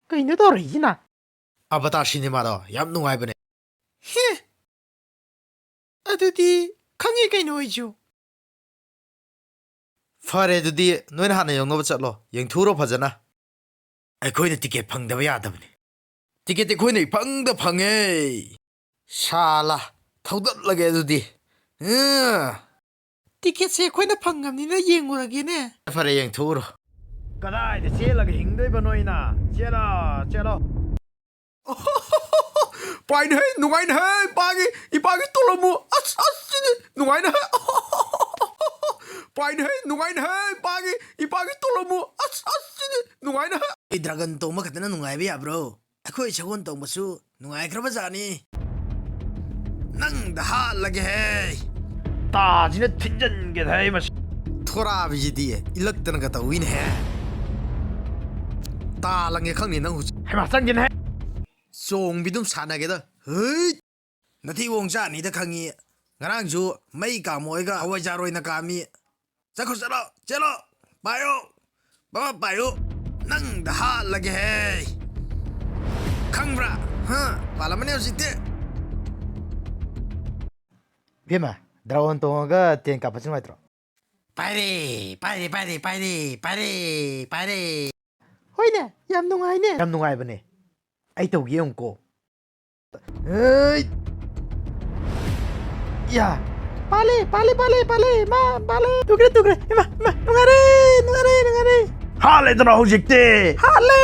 ꯀꯩꯅꯣ ꯇꯧꯔꯛꯏꯁꯤꯅ ꯑꯕꯇꯥꯔ ꯁꯤꯅꯦꯃꯥꯗꯣ ꯌꯥꯝ ꯅꯨꯡꯉꯥꯏꯕꯅꯦ ꯍꯦ ꯑꯗꯨꯗꯤ ꯈꯪꯉꯦ ꯀꯩꯅꯣ ꯑꯩꯁꯨ ꯐꯔꯦ ꯑꯗꯨꯗꯤ ꯅꯣꯏꯅ ꯍꯥꯟꯅ ꯌꯦꯡꯅꯕ ꯆꯠꯂꯣ ꯌꯦꯡꯊꯨꯔꯣ ꯐꯖꯅ ꯑꯩꯈꯣꯏꯅ ꯇꯤꯀꯦꯠ ꯐꯪꯗꯕ ꯌꯥꯗꯕꯅꯤ ꯇꯤꯀꯦꯠꯇꯤ ꯑꯩꯈꯣꯏꯅ ꯏꯐꯪꯗ ꯐꯪꯉꯦ ꯁꯥꯂꯥ ꯊꯧꯗꯠꯂꯒꯦ ꯑꯗꯨꯗꯤ ꯇꯤꯀꯦꯠꯁꯦ ꯑꯩꯈꯣꯏꯅ ꯐꯪꯉꯕꯅꯤꯅ ꯌꯦꯡꯉꯨꯔꯒꯦꯅꯦ ꯐꯔꯦ ꯌꯦꯡꯊꯣꯛꯎꯔꯣ ꯀꯗꯥꯏꯗ ꯆꯦꯜꯂꯒ ꯍꯤꯡꯗꯣꯏꯕ ꯅꯣꯏꯅ ꯆꯦꯜꯂꯣ ꯆꯦꯜꯂꯣ ꯄꯥꯏꯅꯍꯦ ꯅꯨꯡꯉꯥꯏꯅꯍꯦ ꯏꯄꯥꯒꯤ ꯇꯣꯂꯣꯃꯨ ꯑꯁ ꯁꯤꯗꯤ ꯅꯨꯡꯉꯥꯏꯅꯍꯦ ꯄꯥꯏꯅꯍꯦ ꯅꯨꯡꯉꯥꯏꯅꯍꯦ ꯏꯄꯥꯒꯤ ꯇꯣꯂꯣꯃꯨ ꯑꯁ ꯁꯤꯗꯤ ꯅꯨꯡꯉꯥꯏꯅꯍꯦ ꯑꯩ ꯗ꯭ꯔꯥꯒꯟ ꯇꯣꯡꯕ ꯈꯛꯇꯅ ꯅꯨꯡꯉꯥꯏꯕ ꯌꯥꯕ꯭ꯔꯣ ꯑꯩꯈꯣꯏ ꯁꯒꯣꯜ ꯇꯣꯡꯕꯁꯨ ꯅꯨꯡꯉꯥꯏꯈ꯭ꯔꯕ ꯖꯥꯠꯅꯤ ꯅꯪꯗ ꯍꯥꯠꯂꯒꯦꯍꯦ ꯇꯥꯁꯤꯅ ꯊꯤꯟꯖꯟꯒꯦꯗ ꯃꯁꯤ ꯊꯣꯔꯥꯕꯤꯁꯤꯗꯤ ꯏꯜꯂꯛꯇꯅꯒ ꯇꯧꯋꯤꯅꯦꯍꯦ ꯇꯥꯂꯪꯒꯦ ꯈꯪꯅꯤ ꯅꯪ ꯍꯧꯖꯤꯛ ꯍꯩꯃꯥ ꯆꯪꯒꯦꯅꯦ ꯆꯣꯡꯕꯤꯗꯨꯝ ꯁꯥꯟꯅꯒꯦꯗ ꯍꯩ ꯅꯊꯤꯕꯣꯡ ꯆꯥꯅꯤꯗ ꯈꯪꯉꯤ ꯉꯔꯥꯡꯁꯨ ꯃꯩ ꯀꯥꯝꯃꯣꯏꯒ ꯍꯋꯥꯏꯖꯥꯔ ꯑꯣꯏꯅ ꯀꯥꯝꯃꯤ ꯆꯠꯈ꯭ꯔꯣ ꯆꯠꯂꯣ ꯆꯠꯂꯣ ꯄꯥꯏꯌꯣ ꯕꯕꯥ ꯄꯥꯏꯌꯣ ꯅꯪꯗ ꯍꯥꯠꯂꯒꯦꯍꯦ ꯈꯪꯕ꯭ꯔꯥ ꯄꯥꯜꯂꯝꯃꯅꯤ ꯍꯧꯖꯤꯛꯇꯤ ꯏꯕꯦꯝꯃ ꯗ꯭ꯔꯥꯒꯣꯟ ꯇꯣꯡꯉꯒ ꯇꯦꯟ ꯀꯥꯞꯄꯁꯤ ꯅꯨꯡꯉꯥꯏꯇ꯭ꯔꯣ ꯄꯥꯏꯔꯦ ꯄꯥꯏꯔꯦ ꯄꯥꯏꯔꯦ ꯄꯥꯏꯔꯦ ꯄꯥꯏꯔꯦ ꯄꯥꯏꯔꯦ ꯍꯣꯏꯅꯦ ꯌꯥꯝ ꯅꯨꯡꯉꯥꯏꯅꯦ ꯌꯥꯝ ꯅꯨꯡꯉꯥꯏꯕꯅꯦ ꯑꯩ ꯇꯧꯒꯦ ꯌꯦꯡꯉꯨꯀꯣ ꯍꯩ ꯌꯥ ꯄꯥꯜꯂꯦ ꯄꯥꯜꯂꯦ ꯄꯥꯜꯂꯦ ꯄꯥꯜꯂꯦ ꯃꯥ ꯄꯥꯜꯂꯦ ꯇꯨꯈ꯭ꯔꯦ ꯏꯃꯥ ꯅꯨꯡꯉꯥꯏꯔꯦ ꯍꯥꯠꯂꯦꯗꯅ ꯍꯧꯖꯤꯛꯇꯤ ꯍꯥꯠꯂꯦ